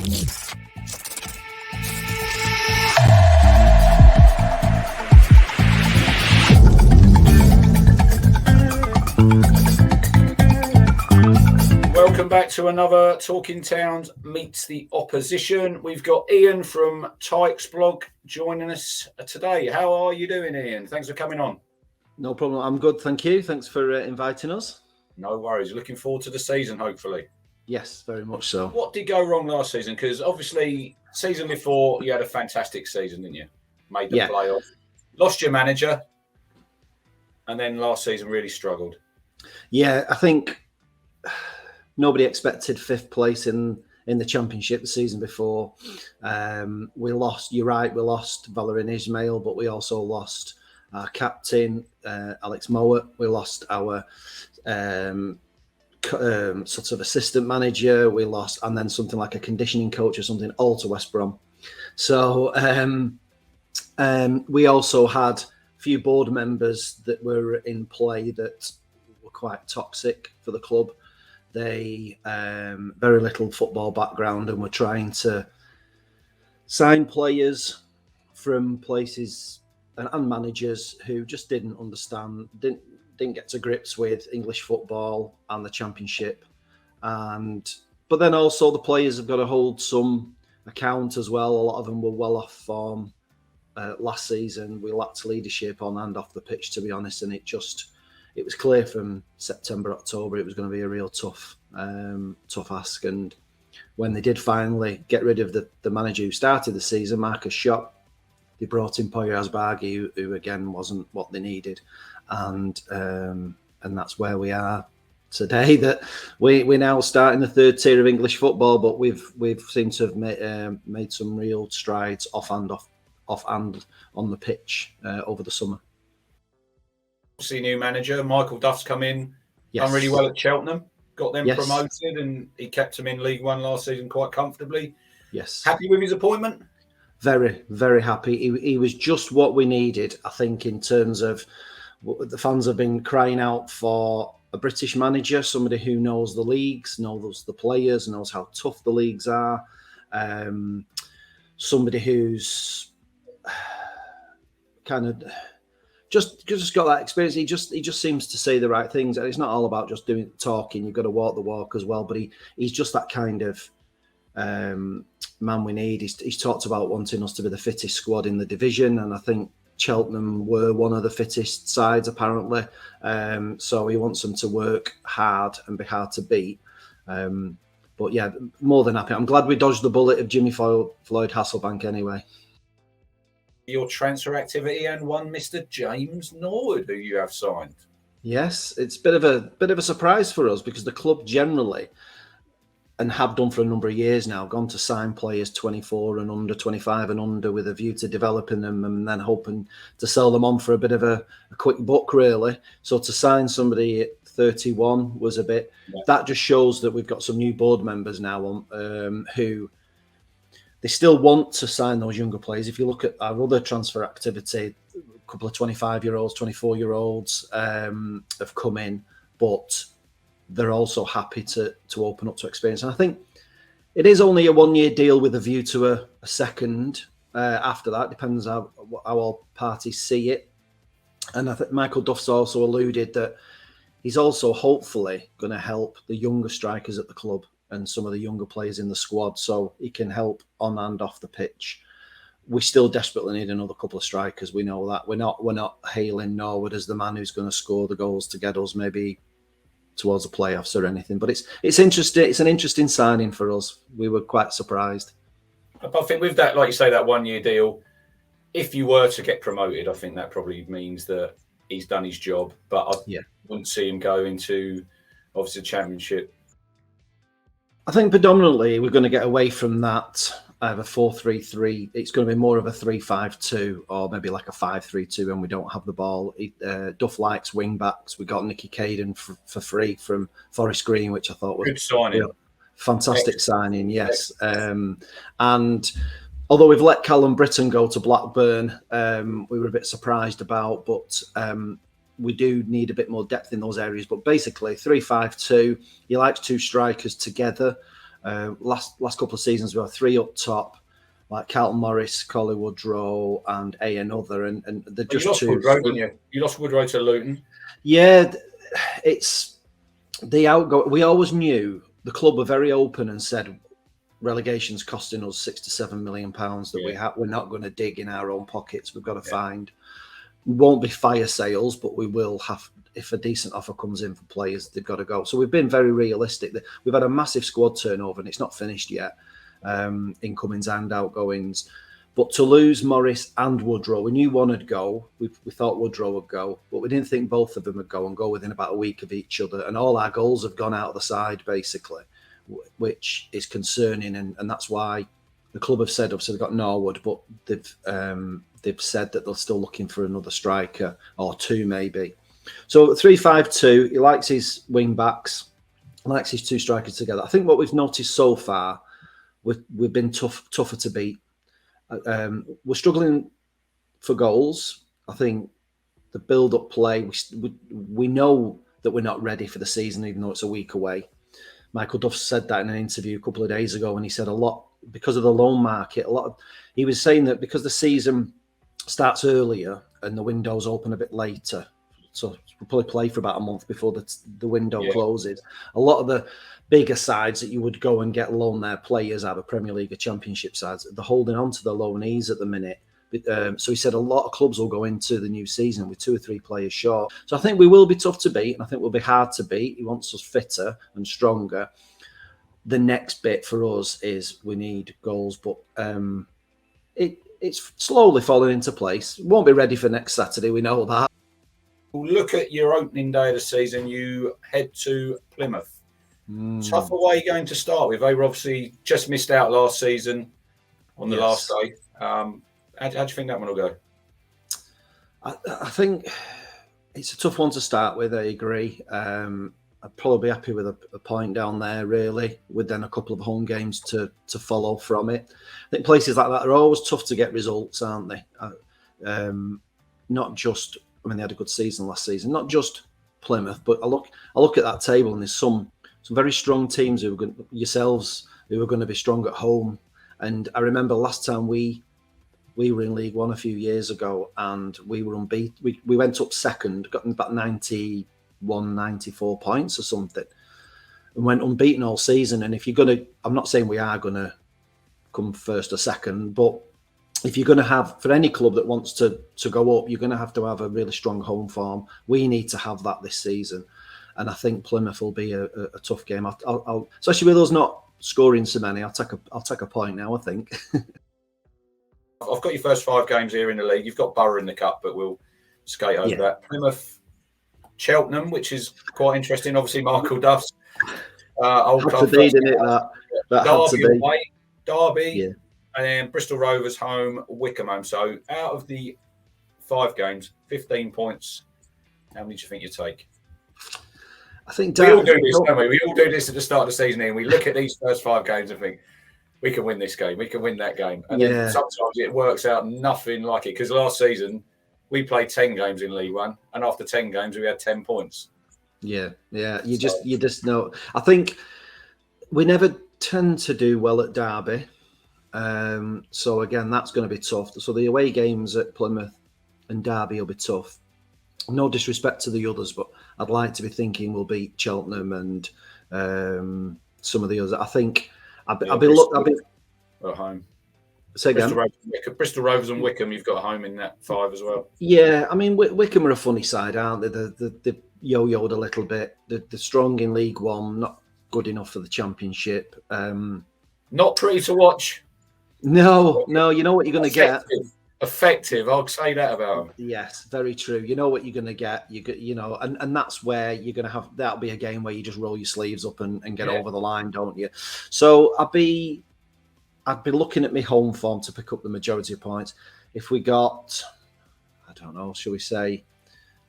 Welcome back to another Talking Towns Meets the Opposition. We've got Ian from Tykes blog joining us today. How are you doing, Ian? Thanks for coming on. No problem. I'm good, thank you. Thanks for inviting us. No worries. Looking forward to the season, hopefully. Yes, very much so. What did go wrong last season? Because obviously, season before, you had a fantastic season, didn't you? Made the playoff. Lost your manager. And then last season really struggled. Yeah, I think nobody expected fifth place in the Championship the season before. We lost, you're right, we lost Vale and Ismail, but we also lost our captain, Alex Mowat. We lost our sort of assistant manager. We lost, and then something like a conditioning coach or something, all to West Brom. So we also had a few board members that were in play that were quite toxic for the club. They very little football background and were trying to sign players from places and managers who just didn't understand, didn't get to grips with English football and the Championship. But then also the players have got to hold some account as well. A lot of them were well off form last season. We lacked leadership on and off the pitch, to be honest, and it was clear from September, October, it was going to be a real tough ask. And when they did finally get rid of the manager who started the season, Marcus Schopp, they brought in Poya Asbaghi, who again wasn't what they needed. And that's where we are today. That we're now starting the third tier of English football, but we've seemed to have made some real strides off and on the pitch over the summer. See, new manager Michael Duff's come in, done really well at Cheltenham, got them promoted, and he kept them in League One last season quite comfortably. Yes, happy with his appointment. Very, very happy. He was just what we needed, I think, in terms of the fans have been crying out for a British manager, somebody who knows the leagues, knows the players, knows how tough the leagues are, somebody who's kind of just got that experience. He just seems to say the right things, and it's not all about just talking. You've got to walk the walk as well. But he's just that kind of man we need. He's talked about wanting us to be the fittest squad in the division, and I think Cheltenham were one of the fittest sides apparently. So he wants them to work hard and be hard to beat. But yeah, more than happy. I'm glad we dodged the bullet of Jimmy Floyd Hasselbank anyway. Your transfer activity and one Mr. James Norwood, who you have signed. Yes, it's a bit of a surprise for us because the club generally, and have done for a number of years now, gone to sign players 24 and under, 25 and under, with a view to developing them and then hoping to sell them on for a bit of a quick buck, really. So to sign somebody at 31 was a bit. Yeah. That just shows that we've got some new board members now who. They still want to sign those younger players. If you look at our other transfer activity, a couple of 25-year-olds, 24-year-olds have come in, but they're also happy to open up to experience. And I think it is only a one-year deal with a view to a second after that. Depends how all parties see it. And I think Michael Duff's also alluded that he's also hopefully going to help the younger strikers at the club and some of the younger players in the squad, so he can help on and off the pitch. We still desperately need another couple of strikers. We know that. We're not hailing Norwood as the man who's going to score the goals to get us maybe towards the playoffs or anything. But it's interesting. It's an interesting signing for us. We were quite surprised. I think with that, like you say, that one-year deal, if you were to get promoted, I think that probably means that he's done his job. But I wouldn't see him go into, obviously, the Championship. I think predominantly we're going to get away from that of a 4-3-3. It's going to be more of a 3-5-2 or maybe like a 5-3-2 when we don't have the ball. Duff likes wing backs. We got Nicky Caden for free from Forest Green, which I thought was good signing. Fantastic signing, yes. And although we've let Callum Britton go to Blackburn, we were a bit surprised about, but we do need a bit more depth in those areas. But basically, 3-5-2, he likes two strikers together. Last couple of seasons, we were 3 up top, like Carlton Morris, Collie Woodrow, and another, and they're just you lost two. Woodrow, didn't you? You lost Woodrow to Luton. Yeah, it's the outgo. We always knew the club were very open and said relegation's costing us £6 to £7 million that we're not going to dig in our own pockets. We've got to find. We won't be fire sales, but we will have. If a decent offer comes in for players, they've got to go. So we've been very realistic. We've had a massive squad turnover, and it's not finished yet. Incomings and outgoings. But to lose Morris and Woodrow, we knew one would go. We thought Woodrow would go, but we didn't think both of them would go and go within about a week of each other. And all our goals have gone out of the side, basically, which is concerning. And that's why the club have said, obviously, they've got Norwood, but they've said that they're still looking for another striker or two, maybe. So 3-5-2, he likes his wing backs, likes his two strikers together. I think what we've noticed so far, we've been tougher to beat. We're struggling for goals. I think the build-up play, we know that we're not ready for the season, even though it's a week away. Michael Duff said that in an interview a couple of days ago, and he said a lot, because of the loan market, he was saying that because the season starts earlier and the windows open a bit later, so we'll probably play for about a month before the window closes. A lot of the bigger sides that you would go and get loan their players out of Premier League or Championship sides, they're holding on to the loanees at the minute. So he said a lot of clubs will go into the new season with 2 or 3 players short. So I think we will be tough to beat, and I think we'll be hard to beat. He wants us fitter and stronger. The next bit for us is we need goals, but it's slowly falling into place. We won't be ready for next Saturday, we know that. Look at your opening day of the season. You head to Plymouth. Tough away game to start with. They were obviously just missed out last season on the last day. How do you think that one will go? I think it's a tough one to start with. I agree. I'd probably be happy with a point down there, really, with then a couple of home games to follow from it. I think places like that are always tough to get results, aren't they? Not just, I mean, they had a good season last season, not just Plymouth, but I look at that table and there's some very strong teams who are going, yourselves, who are going to be strong at home. And I remember last time we were in League One a few years ago and we were unbeaten. We went up second, got about 91, 94 points or something, and went unbeaten all season. And if you're going to, I'm not saying we are going to come first or second, but if you're going to have, for any club that wants to go up, you're going to have a really strong home form. We need to have that this season. And I think Plymouth will be a tough game. I'll especially with us not scoring so many, I'll take a point now, I think. I've got your first 5 games here in the league. You've got Borough in the cup, but we'll skate over that. Plymouth, Cheltenham, which is quite interesting. Obviously, Michael Duff's old club. That Derby away, Derby, and then Bristol Rovers home, Wickham home. So out of the 5 games, 15 points. How many do you think you take? I think we all do this, don't we? We all do this at the start of the season, and we look at these first 5 games and think, we can win this game, we can win that game. And then sometimes it works out nothing like it. Because last season, we played 10 games in League One, and after 10 games, we had 10 points. Yeah. You just know. I think we never tend to do well at Derby. So again, that's going to be tough. So the away games at Plymouth and Derby will be tough. No disrespect to the others, but I'd like to be thinking we'll beat Cheltenham and some of the others. I think I'll be at home. Say again. Bristol Rovers and Wickham, you've got a home in that 5 as well. Yeah, I mean Wickham are a funny side, aren't they? They've yo-yoed a little bit. They're strong in League One, not good enough for the Championship. Not pretty to watch. No, you know what you're going to get. Effective, I'll say that about them. Yes, very true. You know what you're going to get. And that's where you're going to have. That'll be a game where you just roll your sleeves up and get over the line, don't you? So I'd be looking at my home form to pick up the majority of points. If we got, I don't know, shall we say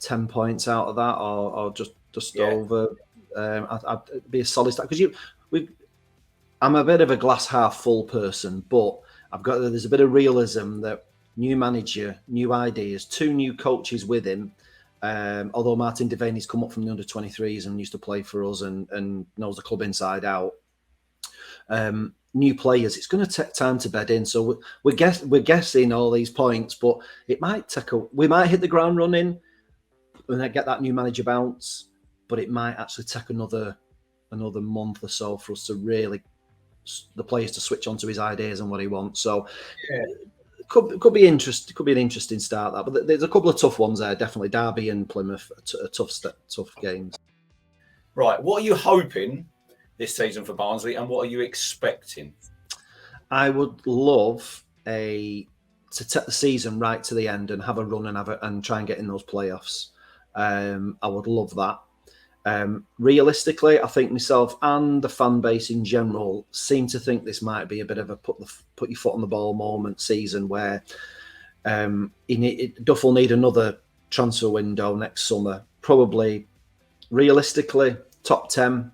10 points out of that, or just over? I'd be a solid start because I'm a bit of a glass half full person, but there's a bit of realism that. New manager, new ideas, 2 new coaches with him. Although Martin Devaney's come up from the under-23s and used to play for us and knows the club inside out. new players. It's going to take time to bed in. So we're guessing all these points, but it might we might hit the ground running and then get that new manager bounce, but it might actually take another month or so for us to really, the players to switch onto his ideas and what he wants. So could be interesting. Could be an interesting start, that. But there's a couple of tough ones there. Definitely Derby and Plymouth, tough games. Right. What are you hoping this season for Barnsley, and what are you expecting? I would love to take the season right to the end and have a run and try and get in those playoffs. I would love that. Realistically, I think myself and the fan base in general seem to think this might be a bit of a put your foot on the ball moment season, where Duff will need another transfer window next summer. Probably, realistically, top 10,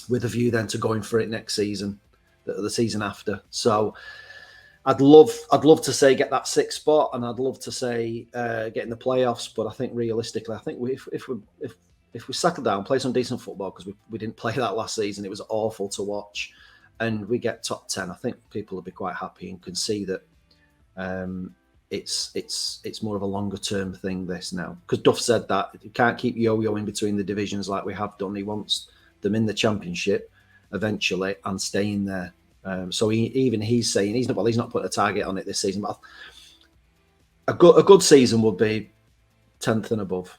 with a view then to going for it next season, the season after. So I'd love to say get that 6th spot, and I'd love to say get in the playoffs. But I think realistically, I think if we settle down, play some decent football, because we didn't play that last season, it was awful to watch, and we get top 10, I think people will be quite happy and can see that it's more of a longer term thing this now. Because Duff said that you can't keep yo-yoing between the divisions like we have done. He wants them in the Championship eventually and staying there. So he's saying he's not putting a target on it this season, but a good season would be 10th and above.